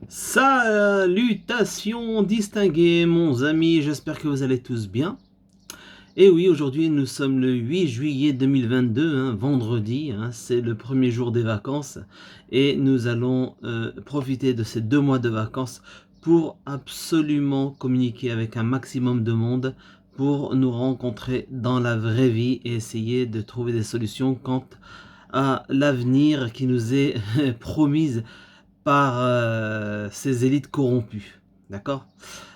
Salutations distingués, mon ami, j'espère que vous allez tous bien. Et oui, aujourd'hui nous sommes le 8 juillet 2022, vendredi, c'est le premier jour des vacances et nous allons profiter de ces 2 mois de vacances pour absolument communiquer avec un maximum de monde, pour nous rencontrer dans la vraie vie et essayer de trouver des solutions quant à l'avenir qui nous est promise par ces élites corrompues. D'accord?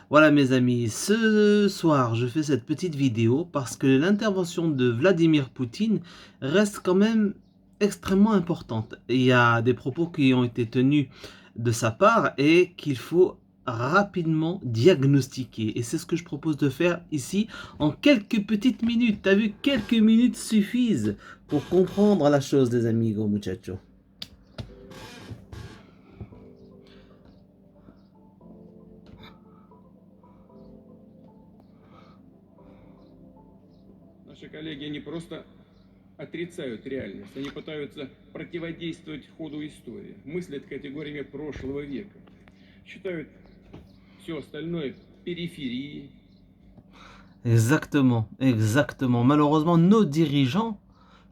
Voilà mes amis, ce soir je fais cette petite vidéo parce que l'intervention de Vladimir Poutine reste quand même extrêmement importante. Il y a des propos qui ont été tenus de sa part et qu'il faut rapidement diagnostiquer. Et c'est ce que je propose de faire ici en quelques petites minutes. T'as vu, quelques minutes suffisent pour comprendre la chose, les amigos muchachos. Наши коллеги не просто отрицают реальность, они пытаются противодействовать ходу истории, мыслят категориями прошлого века, считают все остальное периферией. Exactement, exactement. Malheureusement, nos dirigeants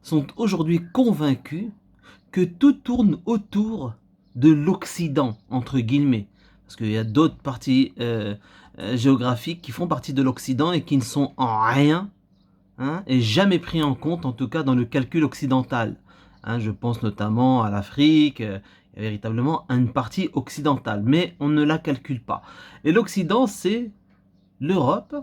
sont aujourd'hui convaincus que tout tourne autour de l'Occident, entre guillemets. Parce qu'il y a d'autres parties géographiques qui font partie de l'Occident et qui ne sont en rien, et jamais pris en compte, en tout cas dans le calcul occidental. Je pense notamment à l'Afrique, il y a véritablement une partie occidentale, mais on ne la calcule pas. Et l'Occident, c'est l'Europe,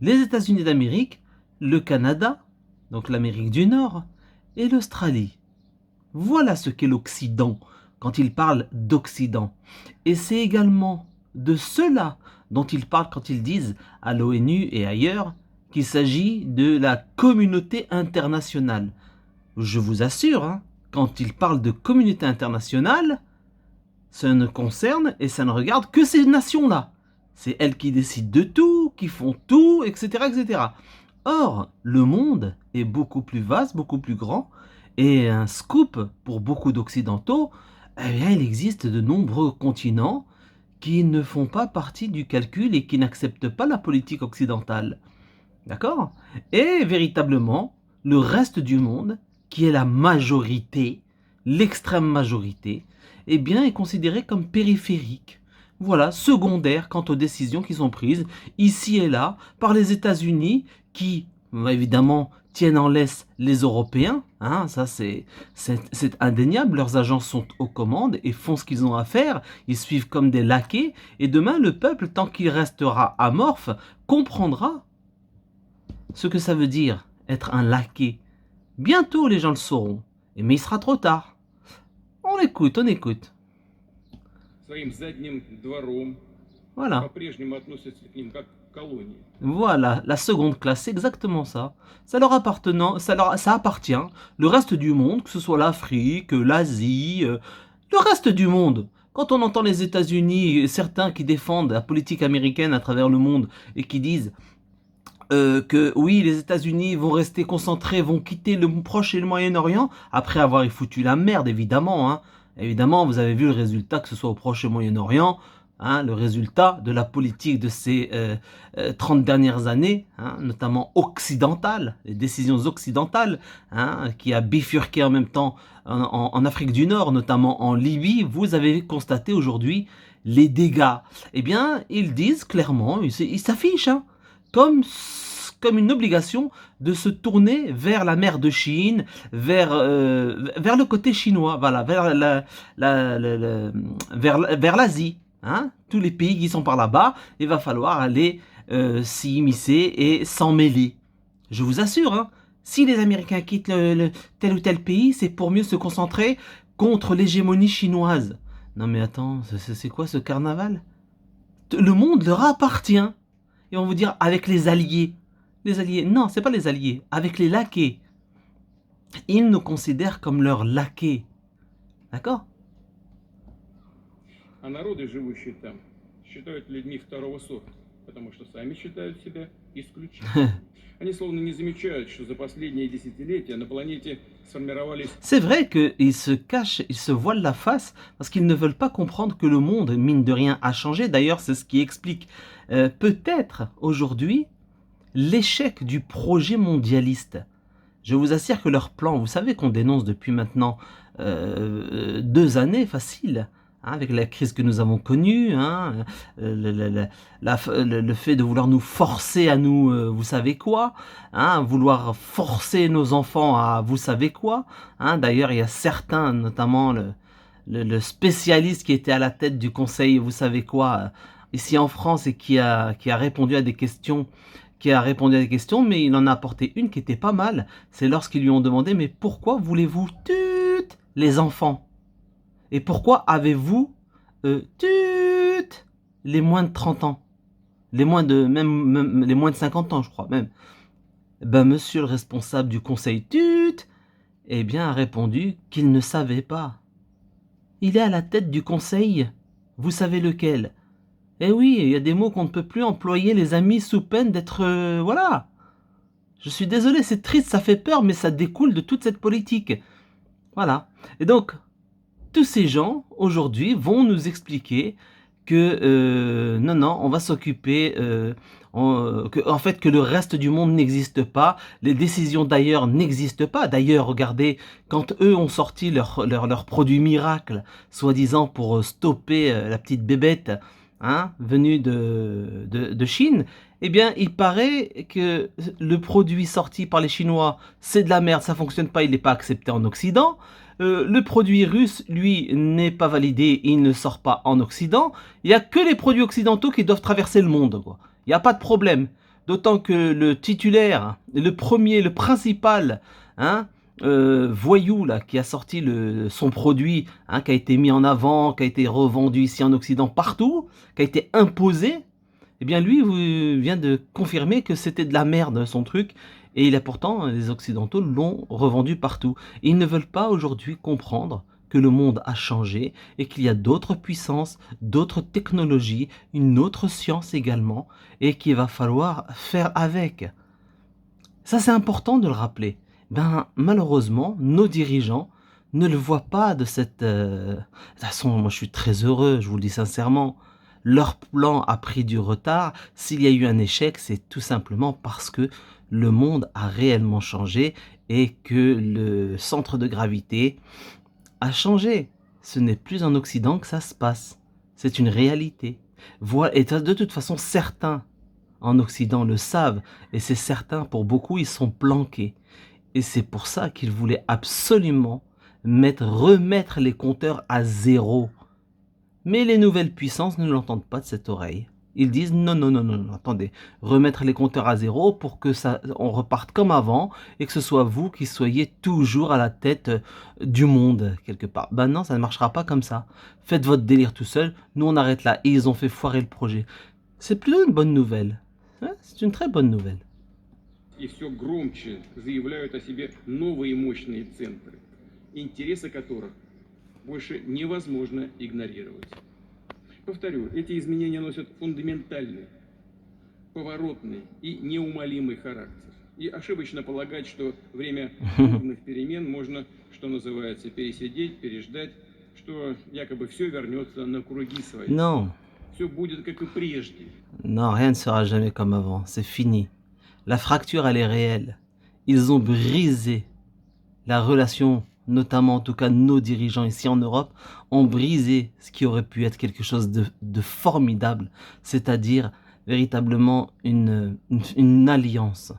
les États-Unis d'Amérique, le Canada, donc l'Amérique du Nord, et l'Australie. Voilà ce qu'est l'Occident quand il parle d'Occident. Et c'est également de cela dont ils parlent quand ils disent à l'ONU et ailleurs qu'il s'agit de la communauté internationale. Je vous assure, quand ils parlent de communauté internationale, ça ne concerne et ça ne regarde que ces nations-là. C'est elles qui décident de tout, qui font tout, etc., etc. Or, le monde est beaucoup plus vaste, beaucoup plus grand, et un scoop pour beaucoup d'Occidentaux, eh bien, il existe de nombreux continents qui ne font pas partie du calcul et qui n'acceptent pas la politique occidentale. D'accord? Et véritablement, le reste du monde, qui est la majorité, l'extrême majorité, eh bien, est considéré comme périphérique. Voilà, secondaire quant aux décisions qui sont prises ici et là par les États-Unis qui, évidemment, tiennent en laisse les Européens. Ça, c'est indéniable. Leurs agents sont aux commandes et font ce qu'ils ont à faire. Ils suivent comme des laquais. Et demain, le peuple, tant qu'il restera amorphe, comprendra ce que ça veut dire être un laquais. Bientôt les gens le sauront, mais il sera trop tard. On écoute, on écoute. Своим задним двором Voilà. по-прежнему относятся к ним как к колонии. Voilà, la seconde classe, c'est exactement ça. Ça leur ça appartient. Le reste du monde, que ce soit l'Afrique, l'Asie, le reste du monde. Quand on entend les États-Unis, certains qui défendent la politique américaine à travers le monde et qui disent que oui, les États-Unis vont rester concentrés, vont quitter le Proche et le Moyen-Orient, après avoir foutu la merde, évidemment. Évidemment, vous avez vu le résultat, que ce soit au Proche et au Moyen-Orient, le résultat de la politique de ces 30 dernières années, notamment occidentales, les décisions occidentales, qui a bifurqué en même temps en Afrique du Nord, notamment en Libye. Vous avez constaté aujourd'hui les dégâts. Eh bien, ils disent clairement, ils s'affichent, comme une obligation de se tourner vers la mer de Chine, vers le côté chinois, voilà, vers l'Asie. Tous les pays qui sont par là-bas, il va falloir aller s'y immiscer et s'en mêler. Je vous assure, si les Américains quittent tel ou tel pays, c'est pour mieux se concentrer contre l'hégémonie chinoise. Non mais attends, c'est quoi ce carnaval? Le monde leur appartient. Et on va vous dire avec les alliés. Les alliés, non, c'est pas les alliés, avec les laquais. Ils nous considèrent comme leurs laquais. D'accord? А народы, живущие там, считают людьми второго сорта, потому что сами считают себя исключением. Они словно не замечают, что за последние десятилетия на планете сформировались. C'est vrai qu'ils se cachent, ils se voilent la face parce qu'ils ne veulent pas comprendre que le monde, mine de rien, a changé. D'ailleurs, c'est ce qui explique peut-être aujourd'hui l'échec du projet mondialiste. Je vous assure que leur plan, vous savez qu'on dénonce depuis maintenant 2 années facile, hein, avec la crise que nous avons connue, hein, le fait de vouloir nous forcer à nous, vous savez quoi, hein, vouloir forcer nos enfants à vous savez quoi. Hein. D'ailleurs, il y a certains, notamment le spécialiste qui était à la tête du conseil, vous savez quoi, ici en France et qui a répondu à des questions mais il en a apporté une qui était pas mal. C'est lorsqu'ils lui ont demandé, mais pourquoi voulez-vous les enfants? Et pourquoi avez-vous les moins de 30 ans? Les moins de, même les moins de 50 ans, je crois, même. Ben, monsieur le responsable du conseil eh bien, a répondu qu'il ne savait pas. Il est à la tête du conseil. Vous savez lequel? Eh oui, il y a des mots qu'on ne peut plus employer, les amis, sous peine d'être... voilà. Je suis désolé, c'est triste, ça fait peur, mais ça découle de toute cette politique. Voilà. Et donc, tous ces gens, aujourd'hui, vont nous expliquer que non, on va s'occuper, en fait, que le reste du monde n'existe pas, les décisions d'ailleurs n'existent pas. D'ailleurs, regardez, quand eux ont sorti leur produit miracle, soi-disant pour stopper la petite bébête, hein, venue de Chine, eh bien, il paraît que le produit sorti par les Chinois, c'est de la merde, ça fonctionne pas, il n'est pas accepté en Occident. Le produit russe, lui, n'est pas validé, il ne sort pas en Occident. Il n'y a que les produits occidentaux qui doivent traverser le monde, quoi. Il n'y a pas de problème. D'autant que le titulaire, le premier, le principal, hein, voyou là, qui a sorti son produit, hein, qui a été mis en avant, qui a été revendu ici en Occident partout, qui a été imposé, eh bien lui vient de confirmer que c'était de la merde son truc, et il a pourtant, les Occidentaux l'ont revendu partout. Et ils ne veulent pas aujourd'hui comprendre que le monde a changé et qu'il y a d'autres puissances, d'autres technologies, une autre science également, et qu'il va falloir faire avec. Ça, c'est important de le rappeler. Ben, malheureusement, nos dirigeants ne le voient pas de cette... De toute façon, moi, je suis très heureux, je vous le dis sincèrement. Leur plan a pris du retard. S'il y a eu un échec, c'est tout simplement parce que le monde a réellement changé et que le centre de gravité a changé. Ce n'est plus en Occident que ça se passe. C'est une réalité. Voilà. Et de toute façon, certains en Occident le savent, et c'est certain, pour beaucoup, ils sont planqués. Et c'est pour ça qu'ils voulaient absolument remettre les compteurs à zéro. Mais les nouvelles puissances ne l'entendent pas de cette oreille. Ils disent non, non, non, non, non, attendez, remettre les compteurs à zéro pour que on reparte comme avant et que ce soit vous qui soyez toujours à la tête du monde, quelque part. Ben non, ça ne marchera pas comme ça. Faites votre délire tout seul, nous on arrête là. Et ils ont fait foirer le projet. C'est plutôt une bonne nouvelle. Hein, c'est une très bonne nouvelle. И все громче заявляют о себе новые мощные центры, интересы которых больше невозможно игнорировать. Повторю, эти изменения носят фундаментальный, поворотный и неумолимый характер. И ошибочно полагать, что время бурных перемен можно, что называется, пересидеть, переждать, что якобы все вернется на круги свои. Non. Все будет как и прежде. Non, rien ne sera jamais comme avant. C'est fini. La fracture, elle est réelle. Ils ont brisé la relation, notamment en tout cas nos dirigeants ici en Europe, ont brisé ce qui aurait pu être quelque chose de formidable, c'est-à-dire véritablement une alliance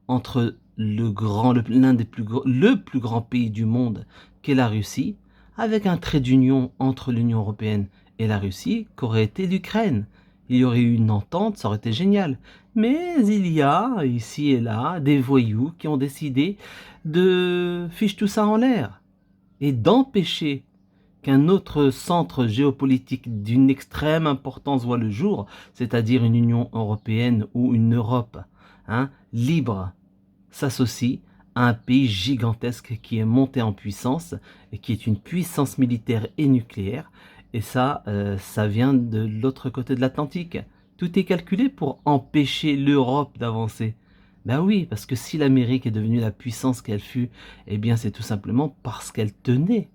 entre le plus grand pays du monde, qu'est la Russie, avec un trait d'union entre l'Union européenne et la Russie, qu'aurait été l'Ukraine. Il y aurait eu une entente, ça aurait été génial. Mais il y a, ici et là, des voyous qui ont décidé de fiche tout ça en l'air et d'empêcher qu'un autre centre géopolitique d'une extrême importance voit le jour, c'est-à-dire une Union européenne ou une Europe, hein, libre, s'associe à un pays gigantesque qui est monté en puissance et qui est une puissance militaire et nucléaire. Et ça, ça vient de l'autre côté de l'Atlantique. Tout est calculé pour empêcher l'Europe d'avancer. Ben oui, parce que si l'Amérique est devenue la puissance qu'elle fut, eh bien c'est tout simplement parce qu'elle tenait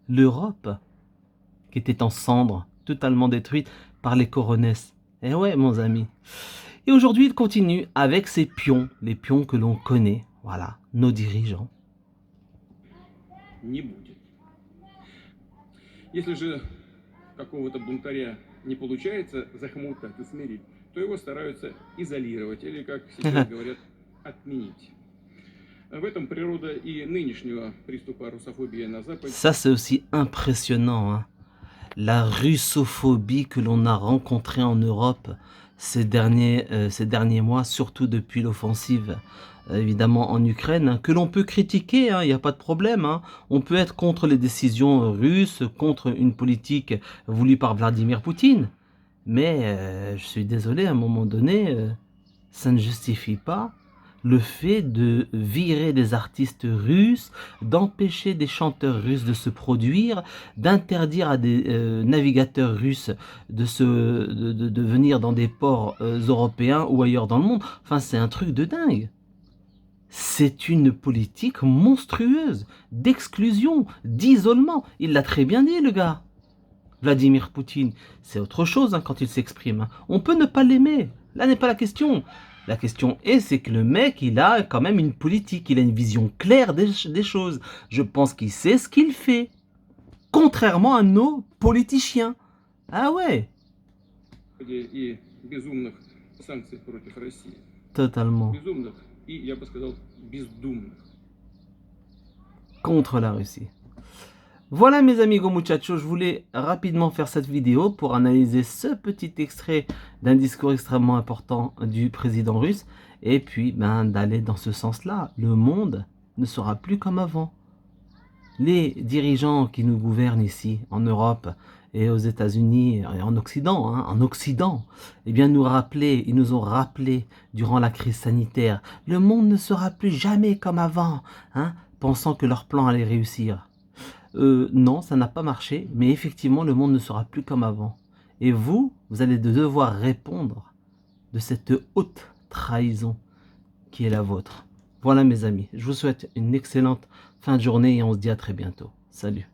l'Europe, qui était en cendres, totalement détruite par les coronesses. Eh ouais, mon ami. Et aujourd'hui, il continue avec ses pions, les pions que l'on connaît, voilà, nos dirigeants. Не будет. Если же какого-то бунтаря не получается захомутать, усмирить, то его стараются изолировать или, как сейчас говорят, отменить. В этом природа и нынешнего приступа русофобии на Западе. Ça, c'est aussi impressionnant, hein. La russophobie que l'on a rencontrée en Europe ces derniers mois, surtout depuis l'offensive évidemment en Ukraine, hein, que l'on peut critiquer, il n'y a pas de problème. Hein. On peut être contre les décisions russes, contre une politique voulue par Vladimir Poutine. Mais je suis désolé, à un moment donné, ça ne justifie pas le fait de virer des artistes russes, d'empêcher des chanteurs russes de se produire, d'interdire à des navigateurs russes de venir dans des ports européens ou ailleurs dans le monde. Enfin, c'est un truc de dingue. C'est une politique monstrueuse, d'exclusion, d'isolement. Il l'a très bien dit, le gars. Vladimir Poutine, c'est autre chose hein, quand il s'exprime. Hein. On peut ne pas l'aimer. Là n'est pas la question. La question est, c'est que le mec, il a quand même une politique, il a une vision claire des choses. Je pense qu'il sait ce qu'il fait. Contrairement à nos politiciens. Ah ouais. И безумных санкций против России. Totalement. Безумных и, я бы сказал, бездумных. Contre la Russie. Voilà mes amigos muchachos, je voulais rapidement faire cette vidéo pour analyser ce petit extrait d'un discours extrêmement important du président russe et puis d'aller dans ce sens-là. Le monde ne sera plus comme avant. Les dirigeants qui nous gouvernent ici en Europe et aux États-Unis et en Occident, eh bien ils nous ont rappelé durant la crise sanitaire, le monde ne sera plus jamais comme avant, pensant que leur plan allait réussir. Non, ça n'a pas marché, mais effectivement, le monde ne sera plus comme avant. Et vous allez devoir répondre de cette haute trahison qui est la vôtre. Voilà mes amis, je vous souhaite une excellente fin de journée et on se dit à très bientôt. Salut.